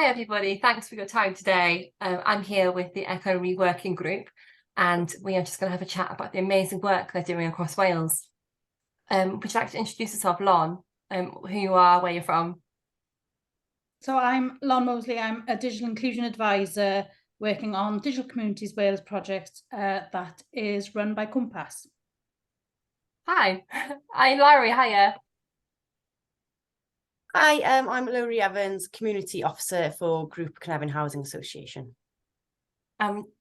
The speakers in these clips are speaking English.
Hi everybody, thanks for your time today. I'm here with the eCymru working group and we are just going to have a chat about the amazing work they're doing across Wales. Would you like to introduce yourself, Lon, who you are, where you're from? So I'm Lon Moseley. I'm a digital inclusion advisor working on Digital Communities Wales project that is run by Cwmpas. Hi, I'm Lowri, hiya. Hi, I'm Lowri Evans, Community Officer for Grwp Cynefin Housing Association.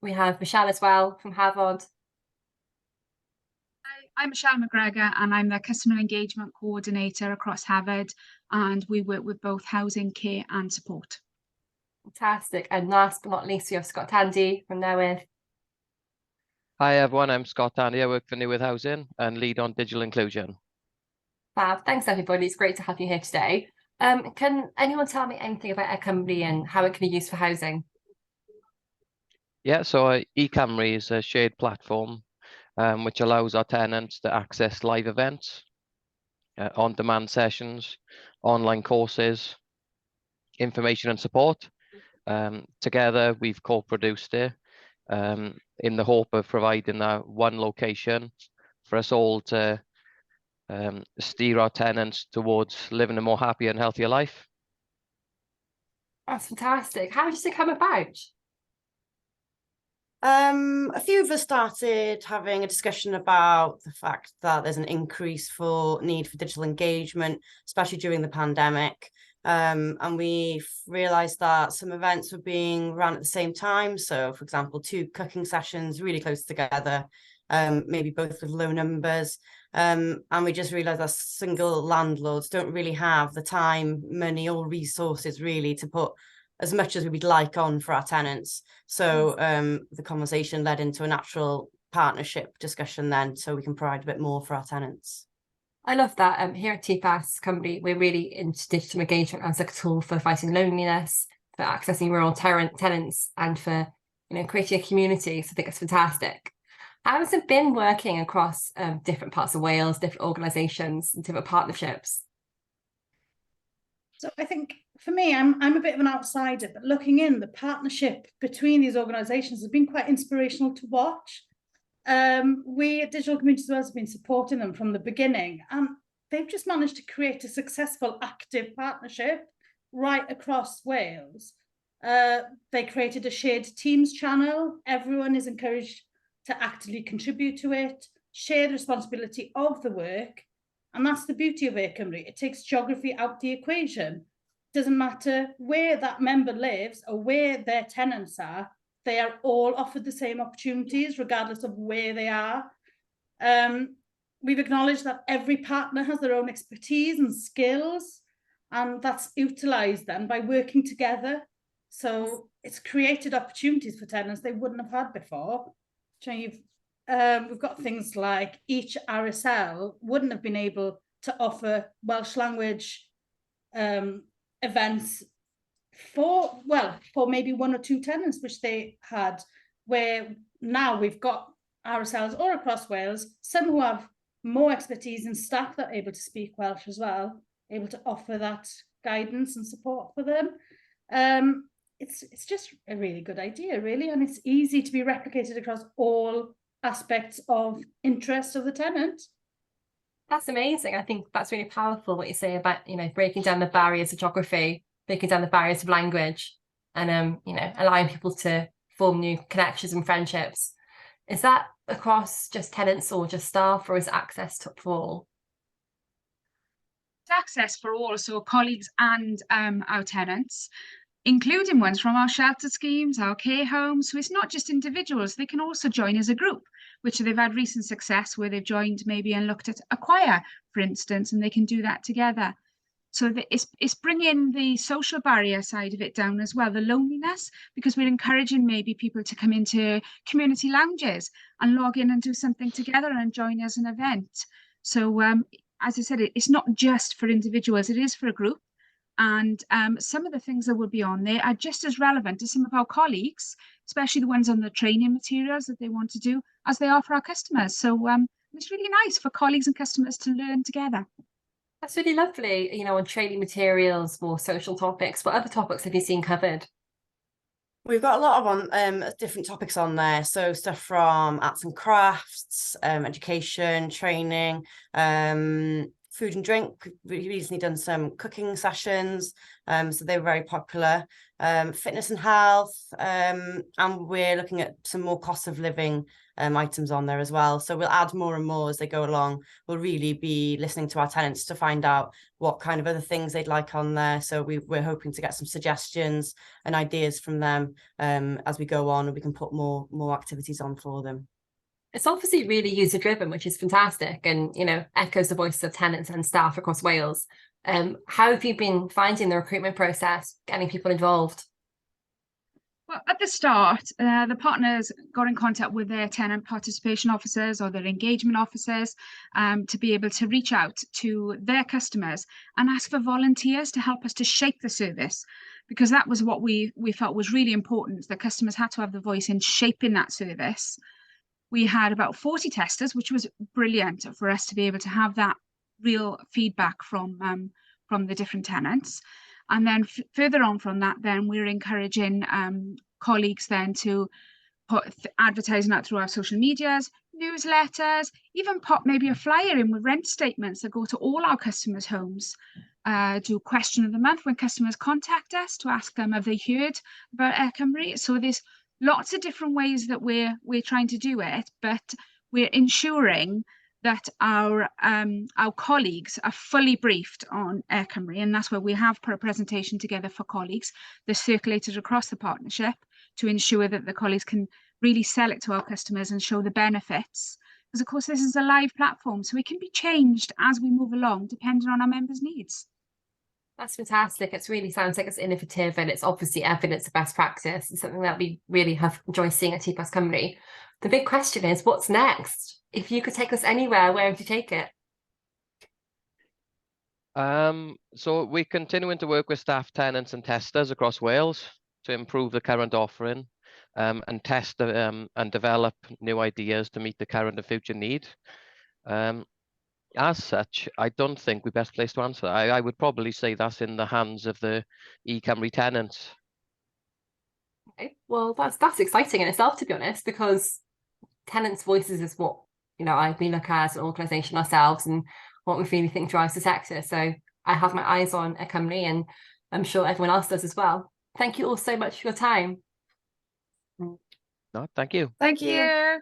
We have Michelle as well from Hafod. Hi, I'm McGregor and I'm the Customer Engagement Coordinator across Hafod, and we work with both housing, care and support. Fantastic. And last but not least, we have Tandy from Newydd. Hi everyone, I'm Tandy. I work for Newydd Housing and lead on digital inclusion. Fab. Thanks everybody. It's great to have you here today. Can anyone tell me anything about eCymru and how it can be used for housing? Yeah, so eCymru is a shared platform which allows our tenants to access live events, on-demand sessions, online courses, information and support. Together, we've co-produced it in the hope of providing that one location for us all to steer our tenants towards living a more happy and healthier life. That's fantastic. How does it come about? A few of us started having a discussion about the fact that there's an increase for need for digital engagement, especially during the pandemic. And we realised that some events were being run at the same time. So, for example, 2 cooking sessions really close together, maybe both with low numbers. And we just realised that single landlords don't really have the time, money or resources really to put as much as we'd like on for our tenants. So the conversation led into a natural partnership discussion then, so we can provide a bit more for our tenants. I love that. Here at Cwmpas company, we're really into digital engagement as a tool for fighting loneliness, for accessing rural tenants, and for creating a community. So I think it's fantastic. How has it been working across different parts of Wales, different organisations, and different partnerships? So I think for me, I'm a bit of an outsider, but looking in, the partnership between these organisations has been quite inspirational to watch. We at Digital Communities Wales have been supporting them from the beginning, and they've just managed to create a successful, active partnership right across Wales. They created a shared Teams channel. Everyone is encouraged to actively contribute to it, share the responsibility of the work. And that's the beauty of eCymru. It takes geography out the equation. It doesn't matter where that member lives or where their tenants are, they are all offered the same opportunities, regardless of where they are. We've acknowledged that every partner has their own expertise and skills, and that's utilised then by working together. So it's created opportunities for tenants they wouldn't have had before. So we've got things like each RSL wouldn't have been able to offer Welsh language events for maybe 1 or 2 tenants, which they had, where now we've got RSLs all across Wales, some who have more expertise and staff that are able to speak Welsh as well, able to offer that guidance and support for them. It's just a really good idea, really, and it's easy to be replicated across all aspects of interest of the tenant. That's amazing. I think that's really powerful what you say about breaking down the barriers of geography, breaking down the barriers of language, and allowing people to form new connections and friendships. Is that across just tenants or just staff, or is access for all? It's access for all, so colleagues and our tenants, including ones from our shelter schemes, our care homes. So it's not just individuals, they can also join as a group, which they've had recent success where they've joined maybe and looked at a choir, for instance, and they can do that together. So it's bringing the social barrier side of it down as well, the loneliness, because we're encouraging maybe people to come into community lounges and log in and do something together and join as an event. So as I said, it's not just for individuals, it is for a group. And some of the things that will be on there are just as relevant to some of our colleagues, especially the ones on the training materials that they want to do, as they are for our customers. So it's really nice for colleagues and customers to learn together. That's really lovely. You know, on training materials, more social topics. What other topics have you seen covered? We've got a lot of different topics on there. So stuff from arts and crafts, education, training, food and drink. We've recently done some cooking sessions. So they were very popular. Fitness and health. And we're looking at some more cost of living items on there as well. So we'll add more and more as they go along. We'll really be listening to our tenants to find out what kind of other things they'd like on there. So we're hoping to get some suggestions and ideas from them as we go on, and we can put more activities on for them. It's obviously really user driven, which is fantastic, and you know, echoes the voices of tenants and staff across Wales. How have you been finding the recruitment process, getting people involved? Well, at the start, the partners got in contact with their tenant participation officers or their engagement officers to be able to reach out to their customers and ask for volunteers to help us to shape the service, because that was what we felt was really important. The customers had to have the voice in shaping that service. We had about 40 testers, which was brilliant for us to be able to have that real feedback from the different tenants. And then further on from that, then we're encouraging colleagues then to put advertising out through our social medias, newsletters, even pop maybe a flyer in with rent statements that go to all our customers' homes. Do question of the month when customers contact us to ask them have they heard about eCymru. So there's lots of different ways that we're trying to do it, but we're ensuring that our colleagues are fully briefed on eCymru, and that's where we have put a presentation together for colleagues that's circulated across the partnership to ensure that the colleagues can really sell it to our customers and show the benefits. Because of course this is a live platform, so it can be changed as we move along depending on our members' needs. That's fantastic. It really sounds like it's innovative, and it's obviously evidence of best practice. It's something that we really have enjoyed seeing at Cwmpas Cymru. The big question is, what's next? If you could take us anywhere, where would you take it? So we're continuing to work with staff, tenants and testers across Wales to improve the current offering and test and develop new ideas to meet the current and future need. As such, I don't think we're best placed to answer. I would probably say that's in the hands of the eCymru tenants. Okay. Well, that's exciting in itself, to be honest, because tenants' voices is what, you know, we look at as an organisation ourselves and what we really think drives the sector. So I have my eyes on eCymru, and I'm sure everyone else does as well. Thank you all so much for your time. No, thank you. Thank you.